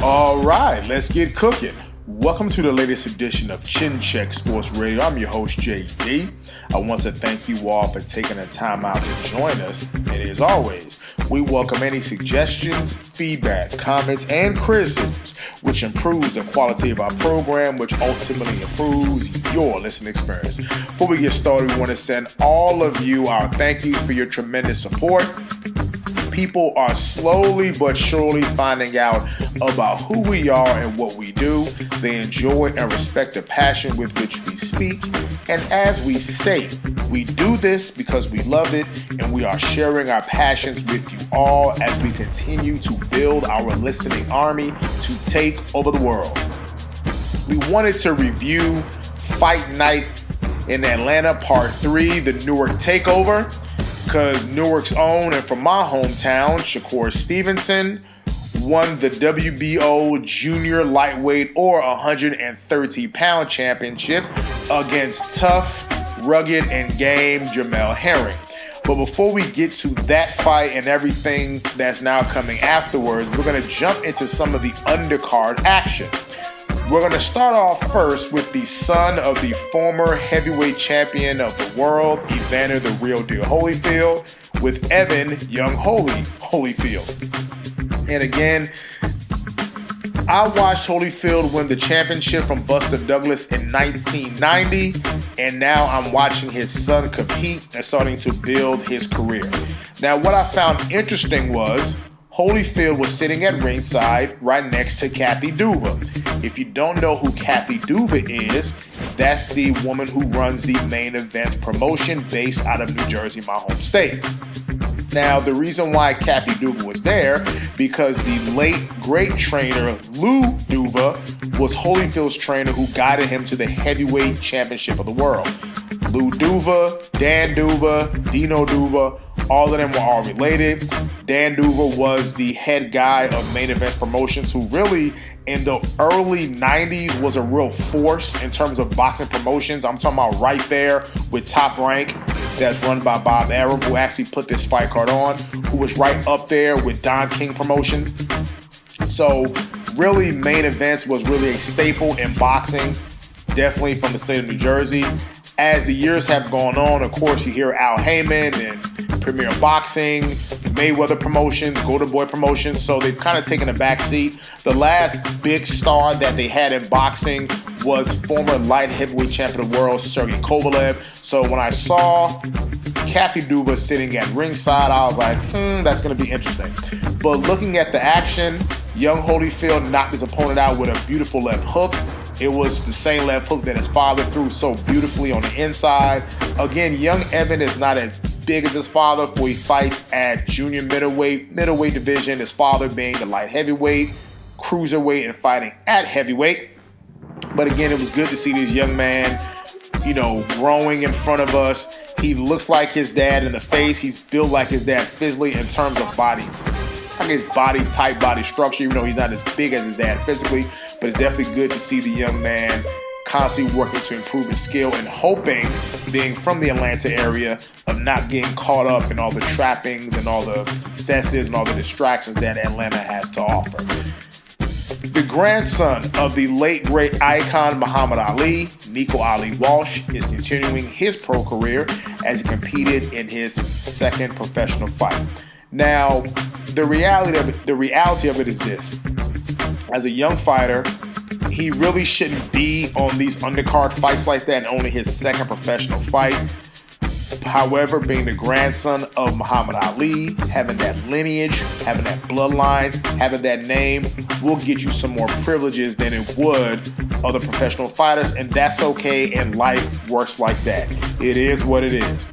All right, let's get cooking. Welcome to the latest edition of Chin Check Sports Radio. I'm your host, JD. I want to thank you all for taking the time out to join us. And as always, we welcome any suggestions, feedback, comments, and criticisms, which improves the quality of our program, which ultimately improves your listening experience. Before we get started, we want to send all of you our thank yous for your tremendous support. People are slowly but surely finding out about who we are and what we do. They enjoy and respect the passion with which we speak. And as we state, we do this because we love it, and we are sharing our passions with you all as we continue to build our listening army to take over the world. We wanted to review Fight Night in Atlanta, Part 3, the Newark Takeover, because Newark's own and from my hometown, Shakur Stevenson, won the WBO Junior Lightweight or 130-pound championship against tough, rugged, and game Jermell Herring. But before we get to that fight and everything that's now coming afterwards, we're going to jump into some of the undercard action. We're going to start off first with the son of the former heavyweight champion of the world, Evander the Real Deal Holyfield, with Evan Young Holyfield. And again, I watched Holyfield win the championship from Buster Douglas in 1990, and now I'm watching his son compete and starting to build his career. Now, what I found interesting was Holyfield was sitting at ringside right next to Kathy Duva. If you don't know who Kathy Duva is, that's the woman who runs the Main Events promotion based out of New Jersey, my home state. Now, the reason why Kathy Duva was there, because the late great trainer Lou Duva was Holyfield's trainer who guided him to the heavyweight championship of the world. Lou Duva, Dan Duva, Dino Duva, all of them were all related. Dan Duva was the head guy of Main Events Promotions, who really in the early 90s was a real force in terms of boxing promotions. I'm talking about right there with Top Rank, that's run by Bob Arum, who actually put this fight card on, who was right up there with Don King Promotions. So really, Main Events was really a staple in boxing, definitely from the state of New Jersey. As the years have gone on, of course, you hear Al Heyman and Premier Boxing, Mayweather Promotions, Golden Boy Promotions, so they've kind of taken a back seat. The last big star that they had in boxing was former light heavyweight champion of the world, Sergey Kovalev. So when I saw Kathy Duva sitting at ringside, I was like, that's going to be interesting. But looking at the action, young Holyfield knocked his opponent out with a beautiful left hook. It was the same left hook that his father threw so beautifully on the inside. Again, young Evan is not as big as his father, for he fights at junior middleweight division, his father being the light heavyweight, cruiserweight, and fighting at heavyweight. But again, it was good to see this young man, growing in front of us. He looks like his dad in the face. He's built like his dad physically in terms of body. His body type, body structure, even though he's not as big as his dad physically. But it's definitely good to see the young man constantly working to improve his skill and hoping, being from the Atlanta area, of not getting caught up in all the trappings and all the successes and all the distractions that Atlanta has to offer. The grandson of the late great icon Muhammad Ali, Nico Ali Walsh, is continuing his pro career as he competed in his second professional fight. Now, the reality of it is this. As a young fighter, he really shouldn't be on these undercard fights like that, and only his second professional fight. However, being the grandson of Muhammad Ali, having that lineage, having that bloodline, having that name will get you some more privileges than it would other professional fighters, and that's okay, and life works like that. It is what it is.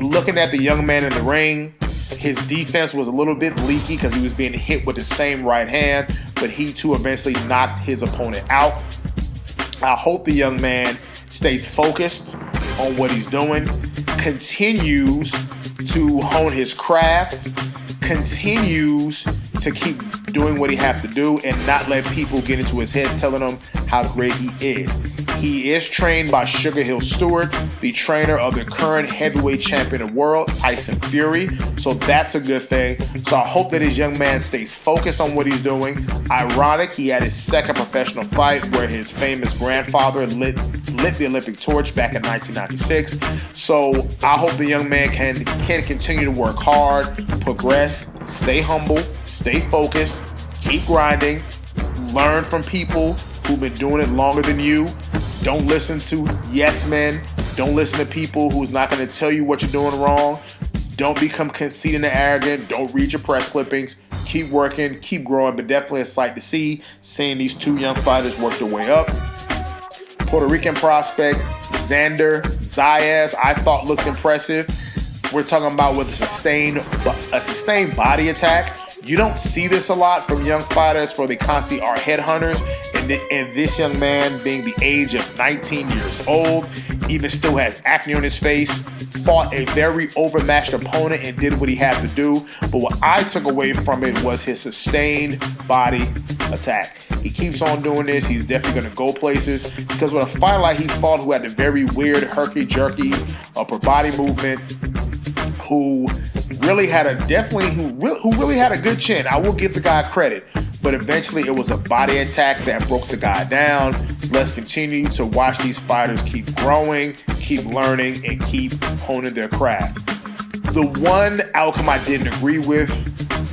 Looking at the young man in the ring, his defense was a little bit leaky because he was being hit with the same right hand, but he too eventually knocked his opponent out. I hope the young man stays focused on what he's doing, continues to hone his craft, continues to keep doing what he has to do, and not let people get into his head telling him how great he is. He is trained by Sugar Hill Stewart, the trainer of the current heavyweight champion of the world, Tyson Fury. So that's a good thing. So I hope that this young man stays focused on what he's doing. Ironic, he had his second professional fight where his famous grandfather lit the Olympic torch back in 1996. So I hope the young man can continue to work hard, progress, stay humble, stay focused, keep grinding, learn from people who've been doing it longer than you. Don't listen to yes men. Don't listen to people who's not going to tell you what you're doing wrong. Don't become conceited and arrogant. Don't read your press clippings. Keep working, keep growing, but definitely a sight to see, seeing these two young fighters work their way up. Puerto Rican prospect Xander Zayas, I thought looked impressive. We're talking about with a sustained body attack. You don't see this a lot from young fighters, for they constantly are headhunters. And this young man, being the age of 19 years old, even still has acne on his face, fought a very overmatched opponent and did what he had to do. But what I took away from it was his sustained body attack. He keeps on doing this. He's definitely going to go places, because with a fighter like he fought, who had a very weird herky-jerky upper body movement, who really had a good chin. I will give the guy credit, but eventually it was a body attack that broke the guy down. So let's continue to watch these fighters keep growing, keep learning, and keep honing their craft. The one outcome I didn't agree with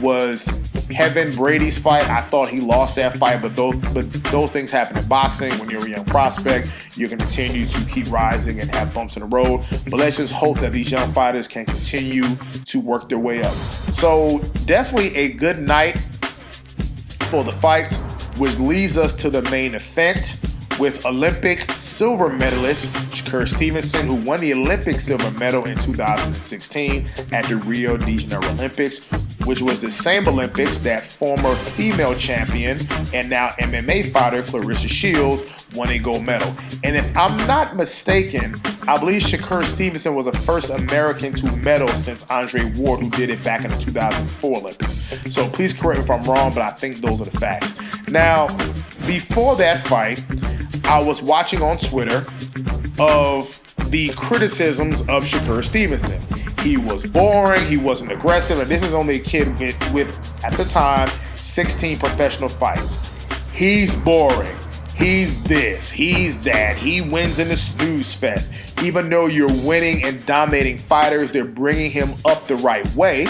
was Kevin Brady's fight. I thought he lost that fight, but those things happen in boxing. When you're a young prospect, you're going to continue to keep rising and have bumps in the road. But let's just hope that these young fighters can continue to work their way up. So definitely a good night for the fights, which leads us to the main event with Olympic silver medalist Shakur Stevenson, who won the Olympic silver medal in 2016 at the Rio de Janeiro Olympics, which was the same Olympics that former female champion and now MMA fighter Clarissa Shields won a gold medal. And if I'm not mistaken, I believe Shakur Stevenson was the first American to medal since Andre Ward, who did it back in the 2004 Olympics. So please correct me if I'm wrong, but I think those are the facts. Now, before that fight, I was watching on Twitter of the criticisms of Shakur Stevenson. He was boring, he wasn't aggressive, and this is only a kid with at the time, 16 professional fights. He's boring. He's this, he's that. He wins in the snooze fest. Even though you're winning and dominating fighters, they're bringing him up the right way.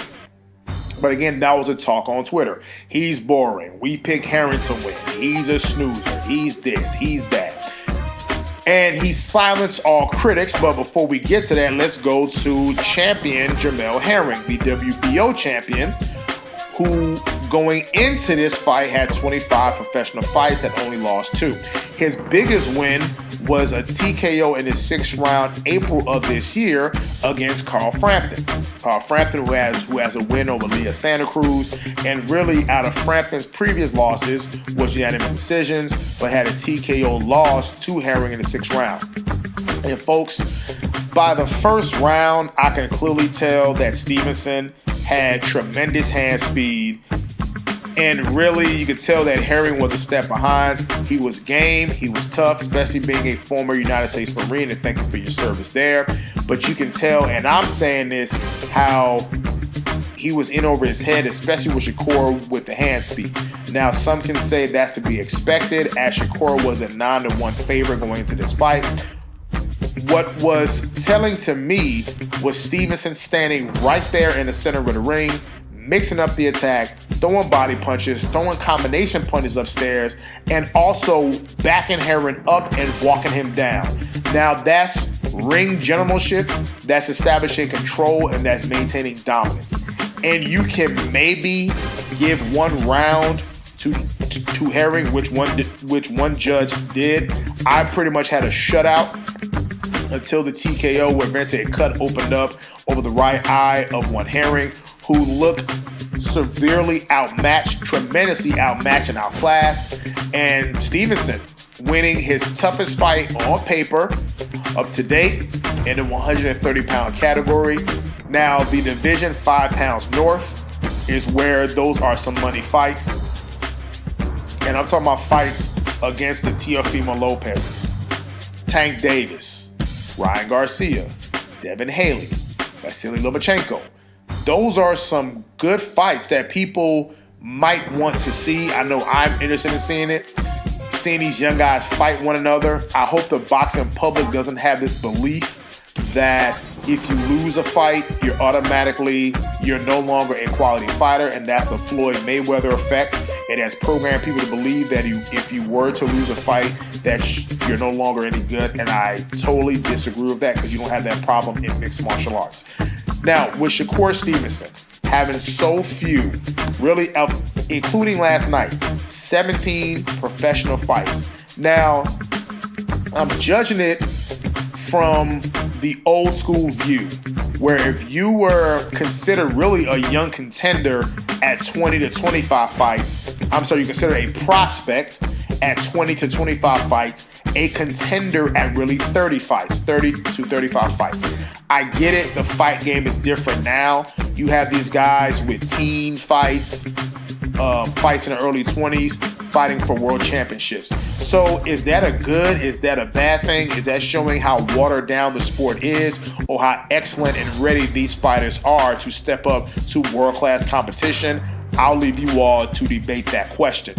But again, that was a talk on Twitter. He's boring. We pick Herring to win. He's a snoozer. He's this, he's that. And he silenced all critics. But before we get to that, let's go to champion Jamel Herring, the WBO champion, who going into this fight had 25 professional fights and only lost 2. His biggest win was a TKO in his 6th round, April of this year, against Carl Frampton. Carl Frampton, who has a win over Leah Santa Cruz, and really out of Frampton's previous losses was unanimous decisions, but had a TKO loss to Herring in the 6th round. And folks, by the first round, I can clearly tell that Stevenson had tremendous hand speed. And really, you could tell that Herring was a step behind. He was game, he was tough, especially being a former United States Marine, and thank you for your service there. But you can tell, and I'm saying this, how he was in over his head, especially with Shakur with the hand speed. Now, some can say that's to be expected, as Shakur was a 9-1 favorite going into this fight. What was telling to me was Stevenson standing right there in the center of the ring, mixing up the attack, throwing body punches, throwing combination punches upstairs, and also backing Herring up and walking him down. Now that's ring generalship, that's establishing control, and that's maintaining dominance. And you can maybe give one round to Herring, which one judge did. I pretty much had a shutout until the TKO, where eventually a cut opened up over the right eye of one Herring, who looked severely outmatched, tremendously outmatched and outclassed. And Stevenson winning his toughest fight on paper up to date in the 130-pound category. Now, the division 5 pounds north is where those are some money fights. And I'm talking about fights against the Teofimo Lopez's, Tank Davis, Ryan Garcia, Devin Haley, Vasily Lomachenko. Those are some good fights that people might want to see. I know I'm interested in seeing it. Seeing these young guys fight one another. I hope the boxing public doesn't have this belief that if you lose a fight, you're no longer a quality fighter, and that's the Floyd Mayweather effect. It has programmed people to believe that if you were to lose a fight, that you're no longer any good, and I totally disagree with that because you don't have that problem in mixed martial arts. Now, with Shakur Stevenson having so few, really, including last night, 17 professional fights. Now, I'm judging it from the old school view, where if you were considered really a young contender at 20 to 25 fights, you consider a prospect at 20 to 25 fights, a contender at really 30 to 35 fights. I get it, the fight game is different now. You have these guys with teen fights in the early 20s, fighting for world championships. So is that a good, is that a bad thing? Is that showing how watered down the sport is, or how excellent and ready these fighters are to step up to world-class competition? I'll leave you all to debate that question.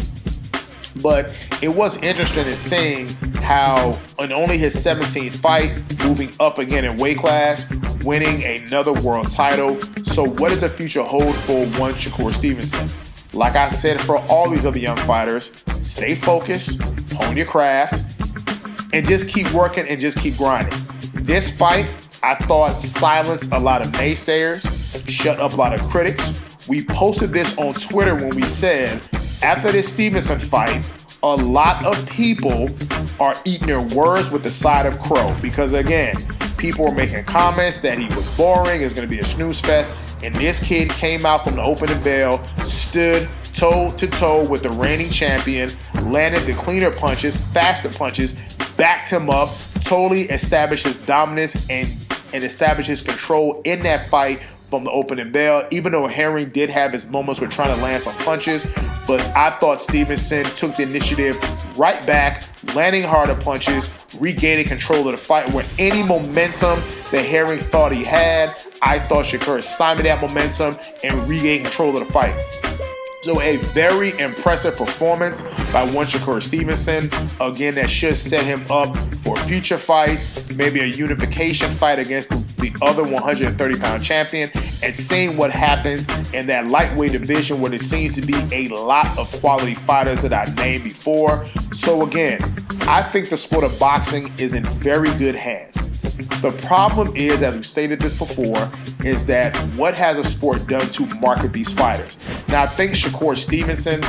But it was interesting in seeing how in only his 17th fight, moving up again in weight class, winning another world title. So what does the future hold for one Shakur Stevenson? Like I said, for all these other young fighters, stay focused, hone your craft, and just keep working and just keep grinding. This fight, I thought, silenced a lot of naysayers, shut up a lot of critics. We posted this on Twitter when we said, after this Stevenson fight, a lot of people are eating their words with the side of crow. Because again, people were making comments that he was boring, it's going to be a snooze fest. And this kid came out from the opening bell, stood toe to toe with the reigning champion, landed the cleaner punches, faster punches, backed him up, totally established his dominance and established his control in that fight from the opening bell, even though Herring did have his moments with trying to land some punches. But I thought Stevenson took the initiative right back, landing harder punches, regaining control of the fight. Where any momentum that Herring thought he had, I thought Shakur stymied that momentum and regained control of the fight. So a very impressive performance by one Shakur Stevenson. Again, that should set him up for future fights, maybe a unification fight against the other 130-pound champion, and seeing what happens in that lightweight division where there seems to be a lot of quality fighters that I named before. So again, I think the sport of boxing is in very good hands. The problem is, as we stated this before, is that what has a sport done to market these fighters? Now, I think Shakur Stevenson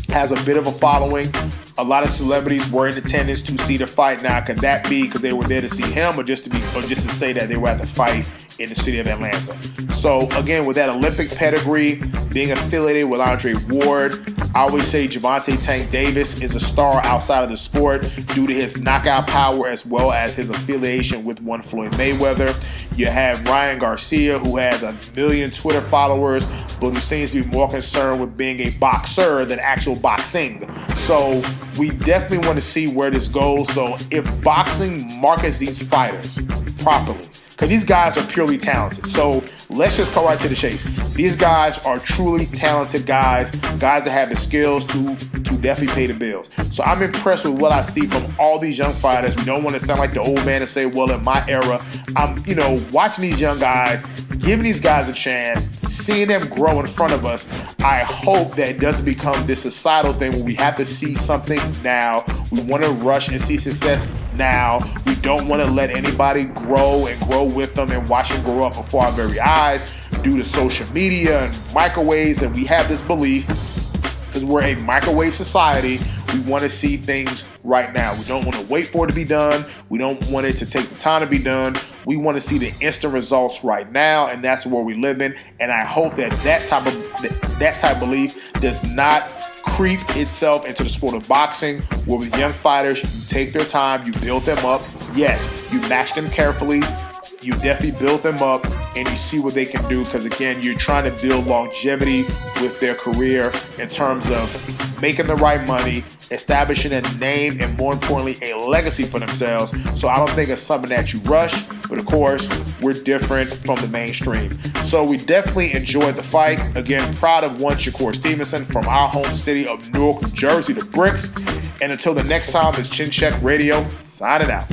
has a bit of a following. A lot of celebrities were in attendance to see the fight. Now, could that be because they were there to see him, or just to say that they were at the fight in the city of Atlanta? So again, with that Olympic pedigree, being affiliated with Andre Ward, I always say Gervonta Tank Davis is a star outside of the sport due to his knockout power as well as his affiliation with one Floyd Mayweather. You have Ryan Garcia, who has 1 million Twitter followers, but who seems to be more concerned with being a boxer than actual boxing. So we definitely want to see where this goes. So if boxing markets these fighters properly, because these guys are purely talented. So let's just go right to the chase. These guys are truly talented guys that have the skills to definitely pay the bills. So I'm impressed with what I see from all these young fighters. We don't want to sound like the old man and say, well, in my era, I'm, watching these young guys, giving these guys a chance, seeing them grow in front of us. I hope that it doesn't become this societal thing where we have to see something now. We want to rush and see success now. We don't want to let anybody grow with them and watch them grow up before our very eyes due to social media and microwaves. And we have this belief, because we're a microwave society, we want to see things right now. We don't want to wait for it to be done. We don't want it to take the time to be done. We want to see the instant results right now, and that's where we live in. And I hope that that type of belief does not creep itself into the sport of boxing, where with young fighters, you take their time, you build them up. Yes, you match them carefully. You definitely build them up and you see what they can do, because again, you're trying to build longevity with their career in terms of making the right money, establishing a name, and more importantly, a legacy for themselves. So I don't think it's something that you rush, but of course, we're different from the mainstream. So we definitely enjoyed the fight. Again, proud of one Shakur Stevenson from our home city of Newark, New Jersey, the Bricks. And until the next time, it's Chin Check Radio, signing out.